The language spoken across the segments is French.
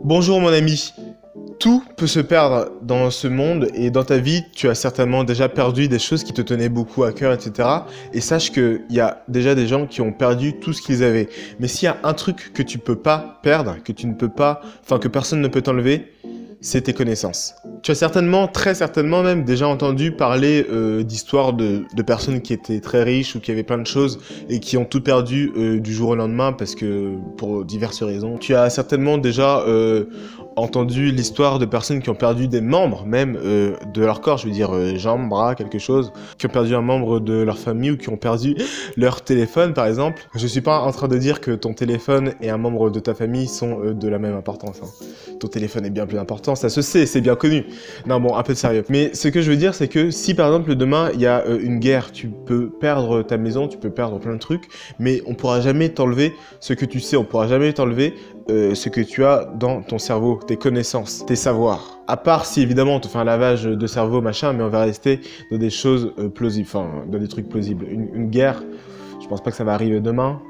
Bonjour mon ami, tout peut se perdre dans ce monde et dans ta vie, tu as certainement déjà perdu des choses qui te tenaient beaucoup à cœur, etc. Et sache qu'il y a déjà des gens qui ont perdu tout ce qu'ils avaient. Mais s'il y a un truc que tu peux pas perdre, que tu ne peux pas, enfin que personne ne peut t'enlever, c'est tes connaissances. Tu as certainement, très certainement même, déjà entendu parler d'histoires de personnes qui étaient très riches ou qui avaient plein de choses et qui ont tout perdu du jour au lendemain parce que, pour diverses raisons. Tu as certainement déjà entendu l'histoire de personnes qui ont perdu des membres même de leur corps, je veux dire jambes, bras, quelque chose, qui ont perdu un membre de leur famille ou qui ont perdu leur téléphone par exemple. Je suis pas en train de dire que ton téléphone et un membre de ta famille sont de la même importance, hein. Ton téléphone est bien plus important, ça se sait, c'est bien connu. Non bon, un peu de sérieux. Mais ce que je veux dire, c'est que si par exemple demain il y a une guerre, tu peux perdre ta maison, tu peux perdre plein de trucs, mais on pourra jamais t'enlever ce que tu sais, on pourra jamais t'enlever ce que tu as dans ton cerveau, tes connaissances, tes savoirs. À part si évidemment on te fait un lavage de cerveau, machin, mais on va rester dans des choses plausibles, enfin dans des trucs plausibles. Une guerre, je pense pas que ça va arriver demain,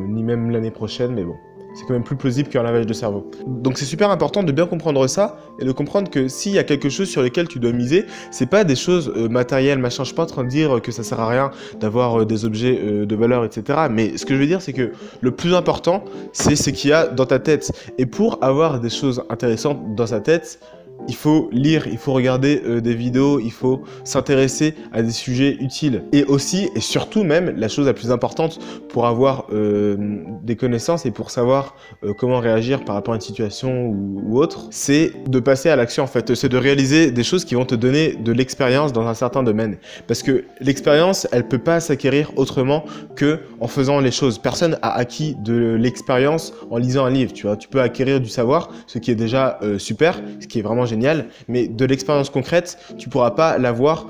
ni même l'année prochaine, mais bon. C'est quand même plus plausible qu'un lavage de cerveau. Donc c'est super important de bien comprendre ça et de comprendre que s'il y a quelque chose sur lequel tu dois miser, c'est pas des choses matérielles, machin. Je suis pas en train de dire que ça sert à rien d'avoir des objets de valeur, etc. Mais ce que je veux dire, c'est que le plus important, c'est ce qu'il y a dans ta tête. Et pour avoir des choses intéressantes dans sa tête, il faut lire, il faut regarder des vidéos, il faut s'intéresser à des sujets utiles. Et aussi, et surtout même, la chose la plus importante pour avoir des connaissances et pour savoir comment réagir par rapport à une situation ou autre, c'est de passer à l'action en fait. C'est de réaliser des choses qui vont te donner de l'expérience dans un certain domaine. Parce que l'expérience, elle peut pas s'acquérir autrement que en faisant les choses. Personne a acquis de l'expérience en lisant un livre, tu vois. Tu peux acquérir du savoir, ce qui est déjà super, ce qui est vraiment génial, mais de l'expérience concrète, tu pourras pas l'avoir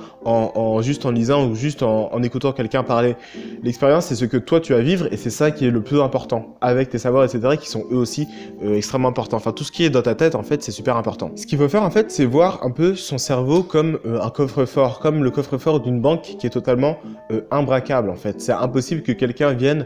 juste en lisant ou juste en écoutant quelqu'un parler. L'expérience, c'est ce que toi tu vas vivre et c'est ça qui est le plus important, avec tes savoirs, etc., qui sont eux aussi extrêmement importants. Enfin, tout ce qui est dans ta tête, en fait, c'est super important. Ce qu'il faut faire, en fait, c'est voir un peu son cerveau comme un coffre-fort, comme le coffre-fort d'une banque qui est totalement imbraquable, en fait. C'est impossible que quelqu'un vienne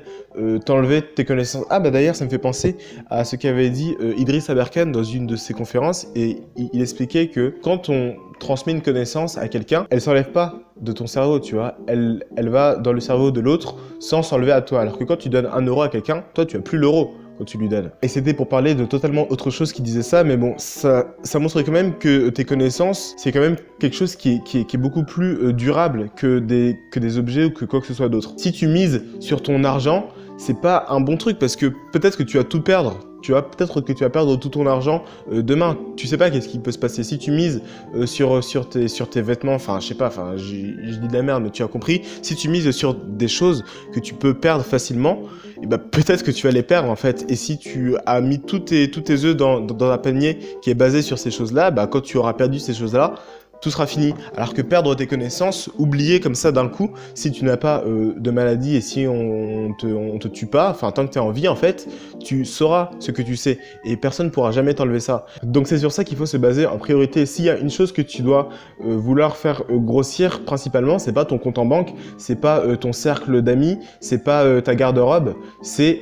t'enlever tes connaissances. Ah, bah d'ailleurs, ça me fait penser à ce qu'avait dit Idriss Aberkan dans une de ses conférences et il expliquait que quand on transmet une connaissance à quelqu'un, elle s'enlève pas de ton cerveau, tu vois. Elle va dans le cerveau de l'autre sans s'enlever à toi. Alors que quand tu donnes 1 euro à quelqu'un, toi, tu as plus l'euro quand tu lui donnes. Et c'était pour parler de totalement autre chose qui disait ça, mais bon, ça montre quand même que tes connaissances, c'est quand même quelque chose qui est beaucoup plus durable que des objets ou que quoi que ce soit d'autre. Si tu mises sur ton argent, c'est pas un bon truc parce que peut-être que tu vas tout perdre. Tu vois, peut-être que tu vas perdre tout ton argent demain. Tu sais pas qu'est-ce qui peut se passer. Si tu mises sur tes vêtements, enfin, je sais pas, enfin, je dis de la merde, mais tu as compris. Si tu mises sur des choses que tu peux perdre facilement, et ben peut-être que tu vas les perdre en fait. Et si tu as mis tous tes œufs dans un panier qui est basé sur ces choses-là, bah quand tu auras perdu ces choses-là, tout sera fini. Alors que perdre tes connaissances, oublier comme ça d'un coup, si tu n'as pas de maladie et si on te tue pas, enfin tant que tu es en vie en fait, tu sauras ce que tu sais et personne ne pourra jamais t'enlever ça. Donc c'est sur ça qu'il faut se baser en priorité. S'il y a une chose que tu dois vouloir faire grossir principalement, c'est pas ton compte en banque, c'est pas ton cercle d'amis, c'est pas ta garde-robe, c'est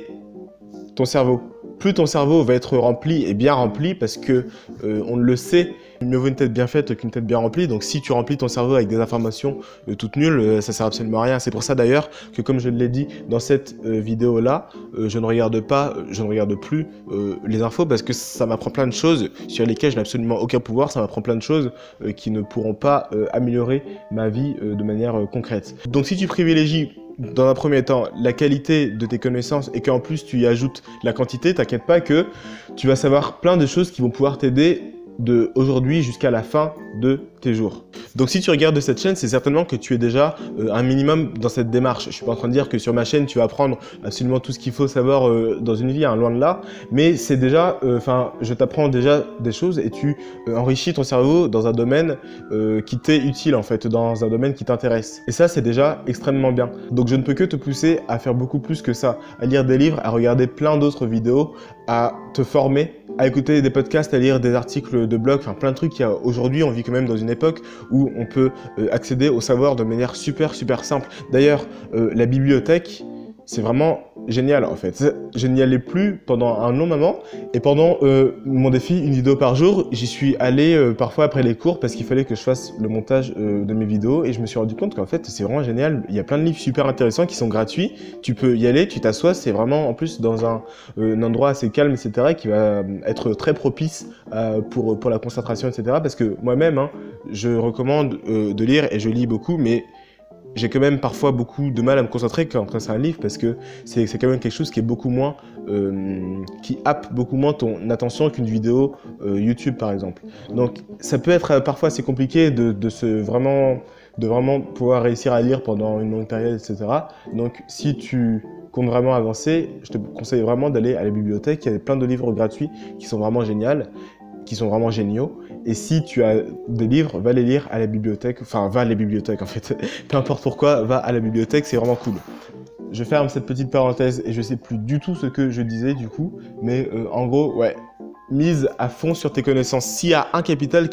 ton cerveau. Plus ton cerveau va être rempli et bien rempli parce que on le sait, mieux vaut une tête bien faite qu'une tête bien remplie. Donc si tu remplis ton cerveau avec des informations toutes nulles, ça sert absolument à rien. C'est pour ça d'ailleurs que comme je l'ai dit dans cette vidéo là, je ne regarde plus les infos parce que ça m'apprend plein de choses sur lesquelles je n'ai absolument aucun pouvoir. Ça m'apprend plein de choses qui ne pourront pas améliorer ma vie de manière concrète. Donc si tu privilégies dans un premier temps la qualité de tes connaissances et qu'en plus tu y ajoutes la quantité, t'inquiète pas que tu vas savoir plein de choses qui vont pouvoir t'aider de aujourd'hui jusqu'à la fin de tes jours. Donc si tu regardes cette chaîne, c'est certainement que tu es déjà un minimum dans cette démarche. Je suis pas en train de dire que sur ma chaîne, tu vas apprendre absolument tout ce qu'il faut savoir dans une vie, hein, loin de là. Mais c'est déjà, je t'apprends déjà des choses et tu enrichis ton cerveau dans un domaine qui t'est utile en fait, dans un domaine qui t'intéresse. Et ça, c'est déjà extrêmement bien. Donc je ne peux que te pousser à faire beaucoup plus que ça, à lire des livres, à regarder plein d'autres vidéos, à te former, à écouter des podcasts, à lire des articles de blog, enfin plein de trucs. Aujourd'hui, on vit quand même dans une époque où on peut accéder au savoir de manière super simple. D'ailleurs, la bibliothèque, c'est vraiment génial en fait. Je n'y allais plus pendant un long moment et pendant mon défi une vidéo par jour, j'y suis allé parfois après les cours parce qu'il fallait que je fasse le montage de mes vidéos et je me suis rendu compte qu'en fait c'est vraiment génial. Il y a plein de livres super intéressants qui sont gratuits, tu peux y aller, tu t'assois, c'est vraiment en plus dans un endroit assez calme etc. qui va être très propice pour la concentration etc. Parce que moi-même hein, je recommande de lire et je lis beaucoup mais j'ai quand même parfois beaucoup de mal à me concentrer quand c'est un livre parce que c'est quand même quelque chose qui est beaucoup moins, qui happe beaucoup moins ton attention qu'une vidéo YouTube par exemple. Donc ça peut être parfois assez compliqué de vraiment pouvoir réussir à lire pendant une longue période, etc. Donc si tu comptes vraiment avancer, je te conseille vraiment d'aller à la bibliothèque. Il y a plein de livres gratuits qui sont vraiment géniaux. Et si tu as des livres, va les lire à la bibliothèque, enfin va à la bibliothèque en fait, peu importe pourquoi, va à la bibliothèque, c'est vraiment cool. Je ferme cette petite parenthèse et je sais plus du tout ce que je disais du coup, mais en gros, ouais, mise à fond sur tes connaissances. S'il y a un capital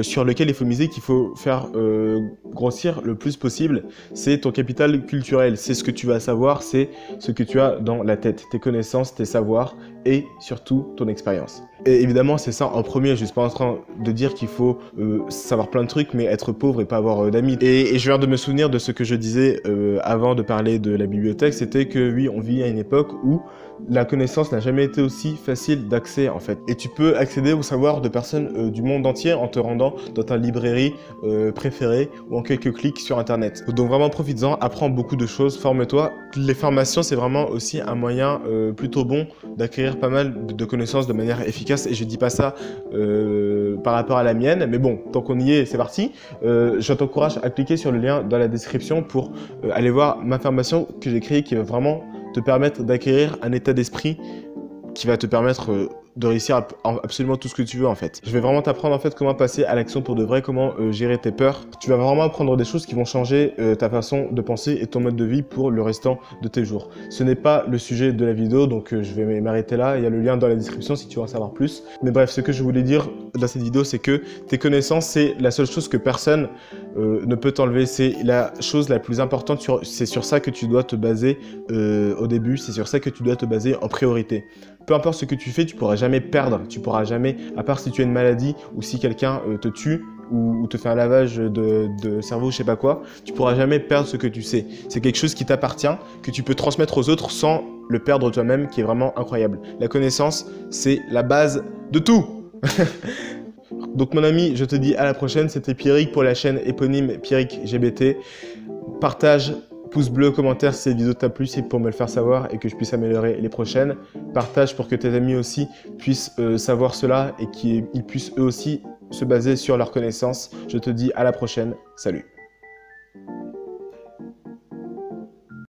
sur lequel il faut miser, qu'il faut faire grossir le plus possible, c'est ton capital culturel. C'est ce que tu vas savoir, c'est ce que tu as dans la tête, tes connaissances, tes savoirs et surtout ton expérience. Et évidemment, c'est ça en premier. Je suis pas en train de dire qu'il faut savoir plein de trucs, mais être pauvre et pas avoir d'amis. Et je viens de me souvenir de ce que je disais avant de parler de la bibliothèque, c'était que oui, on vit à une époque où la connaissance n'a jamais été aussi facile d'accès en fait. Et tu peux accéder au savoir de personnes du monde entier en te rendant dans ta librairie préférée ou en quelques clics sur internet. Donc vraiment profites-en, apprends beaucoup de choses, forme-toi. Les formations c'est vraiment aussi un moyen plutôt bon d'acquérir pas mal de connaissances de manière efficace et je dis pas ça par rapport à la mienne, mais bon, tant qu'on y est, c'est parti. Je t'encourage à cliquer sur le lien dans la description pour aller voir ma formation que j'ai créée qui va vraiment te permettre d'acquérir un état d'esprit qui va te permettre de réussir à absolument tout ce que tu veux en fait. Je vais vraiment t'apprendre en fait comment passer à l'action pour de vrai, comment gérer tes peurs. Tu vas vraiment apprendre des choses qui vont changer ta façon de penser et ton mode de vie pour le restant de tes jours. Ce n'est pas le sujet de la vidéo donc je vais m'arrêter là. Il y a le lien dans la description si tu veux en savoir plus. Mais bref, ce que je voulais dire dans cette vidéo c'est que tes connaissances c'est la seule chose que personne ne peut t'enlever. C'est la chose la plus importante, c'est sur ça que tu dois te baser au début, c'est sur ça que tu dois te baser en priorité. Peu importe ce que tu fais, tu pourras jamais perdre, tu pourras jamais, à part si tu as une maladie ou si quelqu'un te tue ou te fait un lavage de cerveau, je sais pas quoi, tu pourras jamais perdre ce que tu sais. C'est quelque chose qui t'appartient, que tu peux transmettre aux autres sans le perdre toi-même, qui est vraiment incroyable. La connaissance, c'est la base de tout. Donc mon ami, je te dis à la prochaine, c'était Pierrick pour la chaîne éponyme Pierrick GBT. Partage, pouce bleu, commentaire si cette vidéo t'a plu, c'est pour me le faire savoir et que je puisse améliorer les prochaines. Partage pour que tes amis aussi puissent savoir cela et qu'ils puissent eux aussi se baser sur leurs connaissances. Je te dis à la prochaine, salut.